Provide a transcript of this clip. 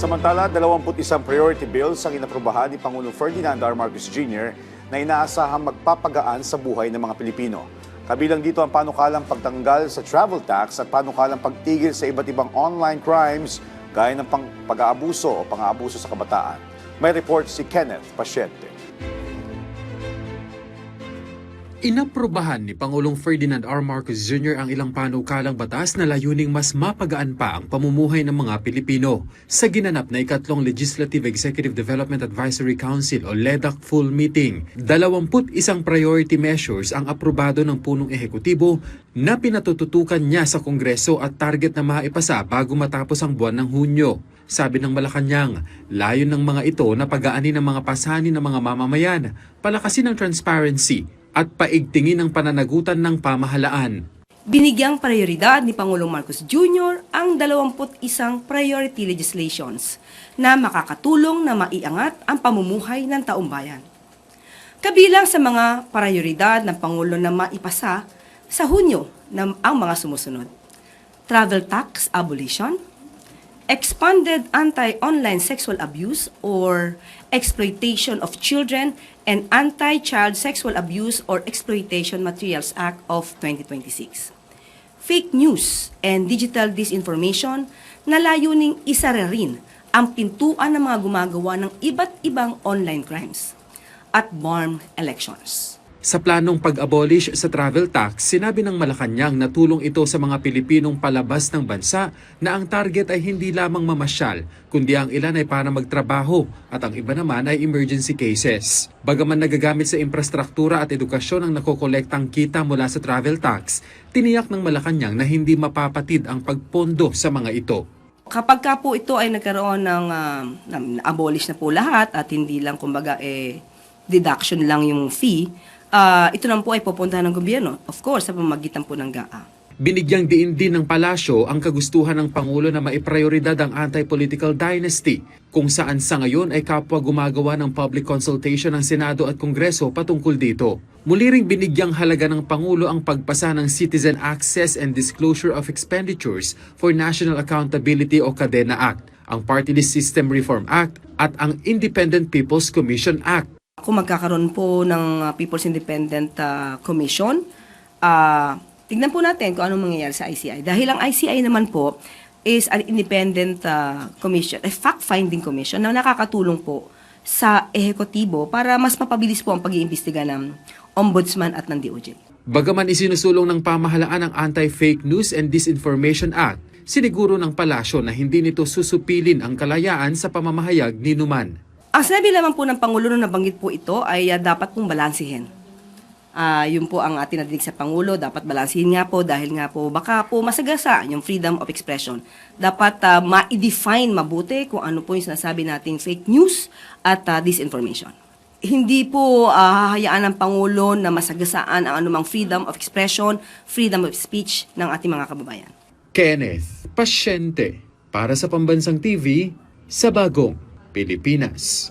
Samantala, 21 priority bills ang inaprubahan ni Pangulong Ferdinand R. Marcos Jr. na inaasahang magpapagaan sa buhay ng mga Pilipino. Kabilang dito ang panukalang pagtanggal sa travel tax at panukalang pagtigil sa iba't ibang online crimes gaya ng pag-aabuso o pang-aabuso sa kabataan. May report si Kenneth Pasyente. Inaprubahan ni Pangulong Ferdinand R. Marcos Jr. ang ilang panukalang batas na layuning mas mapagaan pa ang pamumuhay ng mga Pilipino. Sa ginanap na ikatlong Legislative Executive Development Advisory Council o LEDAC full meeting, 21 priority measures ang aprobado ng punong ehekutibo na pinatututukan niya sa Kongreso at target na maipasa bago matapos ang buwan ng Hunyo. Sabi ng Malacanang, layon ng mga ito na pagaanin ng mga pasanin ng mga mamamayan, palakasin ang transparency, at paigtingin ang pananagutan ng pamahalaan. Binigyang prioridad ni Pangulong Marcos Jr. ang 21 priority legislations na makakatulong na maiangat ang pamumuhay ng taumbayan. Kabilang sa mga prioridad ng Pangulo na maipasa sa Hunyo ang mga sumusunod: travel tax abolition, expanded anti-online sexual abuse or exploitation of children and Anti-Child Sexual Abuse or Exploitation Materials Act of 2026. Fake news and digital disinformation na layuning isa rin ang pintuan ng mga gumagawa ng iba't ibang online crimes at bomb elections. Sa planong pag-abolish sa travel tax, sinabi ng Malacanang na tulong ito sa mga Pilipinong palabas ng bansa na ang target ay hindi lamang mamasyal, kundi ang ilan ay para magtrabaho at ang iba naman ay emergency cases. Bagaman nagagamit sa infrastruktura at edukasyon ang nakokolektang kita mula sa travel tax, tiniyak ng Malacanang na hindi mapapatid ang pagpondo sa mga ito. Kapag ka po ito ay nagkaroon ng abolish na po lahat at hindi lang kumbaga deduction lang yung fee, ito naman po ay pupuntahan ng gobyerno, of course, sa pamamagitan po ng GAA. Binigyang diin din ng palasyo ang kagustuhan ng Pangulo na maiprioridad ang anti-political dynasty, kung saan sa ngayon ay kapwa gumagawa ng public consultation ng Senado at Kongreso patungkol dito. Muli ring binigyang halaga ng Pangulo ang pagpasa ng Citizen Access and Disclosure of Expenditures for National Accountability o CADENA Act, ang Party List System Reform Act at ang Independent People's Commission Act. Kung magkakaroon po ng People's Independent Commission, tignan po natin kung anong mangyayari sa ICI. Dahil ang ICI naman po is an independent commission, a fact-finding commission na nakakatulong po sa ehekutibo para mas mapabilis po ang pag-iimbestiga ng Ombudsman at ng DOJ. Bagaman isinusulong ng pamahalaan ang Anti-Fake News and Disinformation Act, siniguro ng palasyo na hindi nito susupilin ang kalayaan sa pamamahayag ni Numan. Ang sinabi naman po ng Pangulo nung nabanggit po ito ay dapat pong balansihin. Yun po ang ating nadinig sa Pangulo, dapat balansihin nga po dahil nga po baka po masagasa yung freedom of expression. Dapat ma-define mabuti kung ano po yung sinasabi nating fake news at disinformation. Hindi po hahayaan ng Pangulo na masagasaan ang anumang freedom of expression, freedom of speech ng ating mga kababayan. Kenneth Pasyente para sa Pambansang TV sa Bagong Pilipinas.